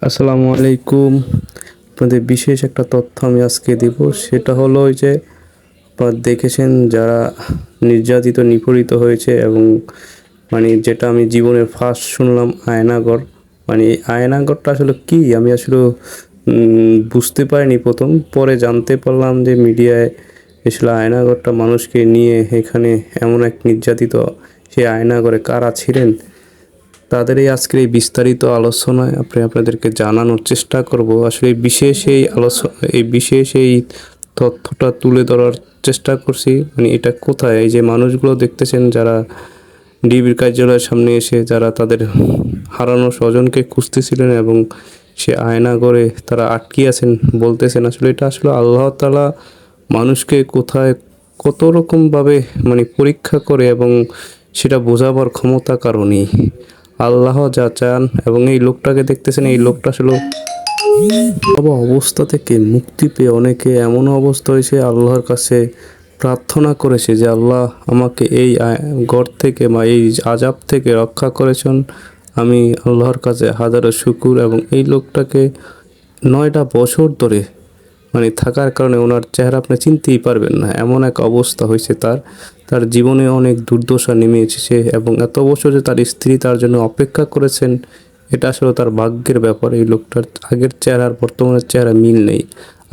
আসসালামু আলাইকুম। আপনাদের বিশেষ একটা তথ্য আমি আজকে দিব। সেটা হলো ওই যে আপনারা দেখেছেন যারা নির্যাতিত নিপীড়িত হয়েছে, এবং যেটা আমি জীবনে ফার্স্ট শুনলাম আয়নাগর। এই আয়নাগরটা আসলে কি আমি আসলে বুঝতে পারিনি প্রথম, পরে জানতে পারলাম যে মিডিয়ায় আসলে আয়নাগরটা মানুষকে নিয়ে এখানে এমন এক নির্যাতিত সেই আয়নাগরে কারা ছিলেন তাদের এই আজকের এই বিস্তারিত আলোচনায় আপনাদেরকে জানানোর চেষ্টা করব। আসলে এই বিশেষ এই তথ্যটা তুলে ধরার চেষ্টা করছি। এটা কোথায়, এই যে মানুষগুলো দেখতেছেন যারা ডিবির কার্যালয়ের সামনে এসে যারা তাদের হারানো স্বজনকে খুঁজতেছিলেন এবং সে আয়নাগরে তারা আটকে আছেন, বলতেছেন আসলে এটা আসলে আল্লাহ তাআলা মানুষকে কোথায় কত রকমভাবে পরীক্ষা করে, এবং সেটা বোঝাবার ক্ষমতা কারণেই আল্লাহ যা চান। এবং এই লোকটাকে দেখতেছেন, এই লোকটা আসলে অবস্থা থেকে মুক্তি পেয়ে অনেকে এমন অবস্থা হয়েছে আল্লাহর কাছে প্রার্থনা করেছে যে আল্লাহ আমাকে এই ঘর থেকে বা এই আযাব থেকে রক্ষা করেছেন। আমি আল্লাহর কাছে হাজারো শুকর। এবং এই লোকটাকে 9টা বছর ধরে থাকার কারণে ওনার চেহারা আপনি চিনতেই পারবেন না, এমন এক অবস্থা হয়েছে তার জীবনে অনেক দুর্দশা নেমে এসেছে। এবং এত বছর যে তার স্ত্রী তার জন্য অপেক্ষা করেছেন, এটা আসলে তার ভাগ্যের ব্যাপার। এই লোকটার আগের চেহারা আর বর্তমানের চেহারা মিল নেই।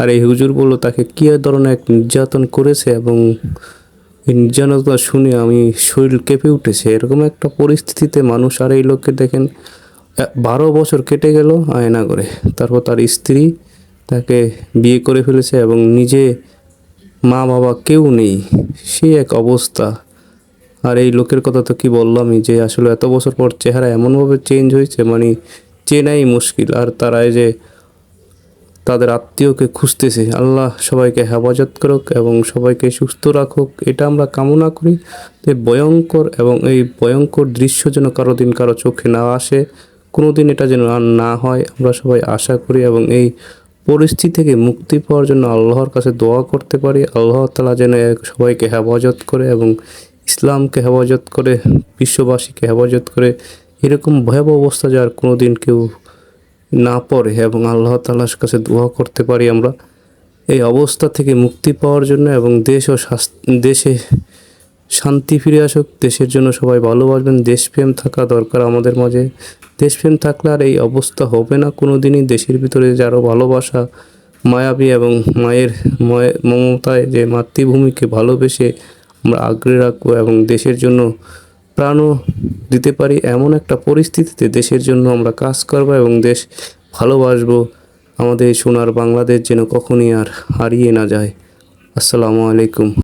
আর এই হুজুর বলল তাকে কী ধরনের এক নির্যাতন করেছে, এবং এই নির্যাতনটা শুনে আমি শরীর কেঁপে উঠেছে। এরকম একটা পরিস্থিতিতে মানুষ, আর এই লোককে দেখেন 12 বছর কেটে গেল আয়নাগরে, তারপর তার স্ত্রী তাকে বিয়ে করে ফেলেছে এবং নিজে মা বাবা কেউ নেই, সে এক অবস্থা। আর এই লোকের কথা তো কি বললামই, যে আসলে এত বছর পর চেহারা এমনভাবে চেঞ্জ হয়েছে চেনাই মুশকিল। আর তারা এই যে তাদের আত্মীয়কে খুঁজতেছে। আল্লাহ সবাইকে হেফাজত করুক এবং সবাইকে সুস্থ রাখুক, এটা আমরা কামনা করি। যে ভয়ঙ্কর, এবং এই ভয়ঙ্কর দৃশ্য যেন কারো চোখে না আসে, কোনো দিন এটা যেন আর না হয়, আমরা সবাই আশা করি। এবং এই পরিস্থিতি থেকে মুক্তি পাওয়ার জন্য আল্লাহর কাছে দোয়া করতে পারি। আল্লাহ তাআলা যেন সবাইকে হেফাজত করে এবং ইসলামকে হেফাজত করে, বিশ্ববাসীকে হেফাজত করে, এরকম ভয়াবহ অবস্থা যে আর কোনো দিন কেউ না পড়ে। এবং আল্লাহ তাআলার কাছে দোয়া করতে পারি আমরা এই অবস্থা থেকে মুক্তি পাওয়ার জন্য, এবং দেশে শান্তি ফিরে আসুক। দেশের জন্য সবাই ভালোবাসবেন, দেশপ্রেম থাকা দরকার আমাদের মাঝে। দেশপ্রেম থাকলে আর এই অবস্থা হবে না কোনো দিনই। দেশের ভিতরে যারও ভালোবাসা মায়াবী, এবং মায়ের মমতায় যে মাতৃভূমিকে ভালোবেসে আমরা আগলে রাখবো এবং দেশের জন্য প্রাণও দিতে পারি, এমন একটা পরিস্থিতিতে দেশের জন্য আমরা কাজ করব এবং দেশ ভালোবাসবো। আমাদের সোনার বাংলাদেশ যেন কখনই আর হারিয়ে না যায়। আসসালামু আলাইকুম।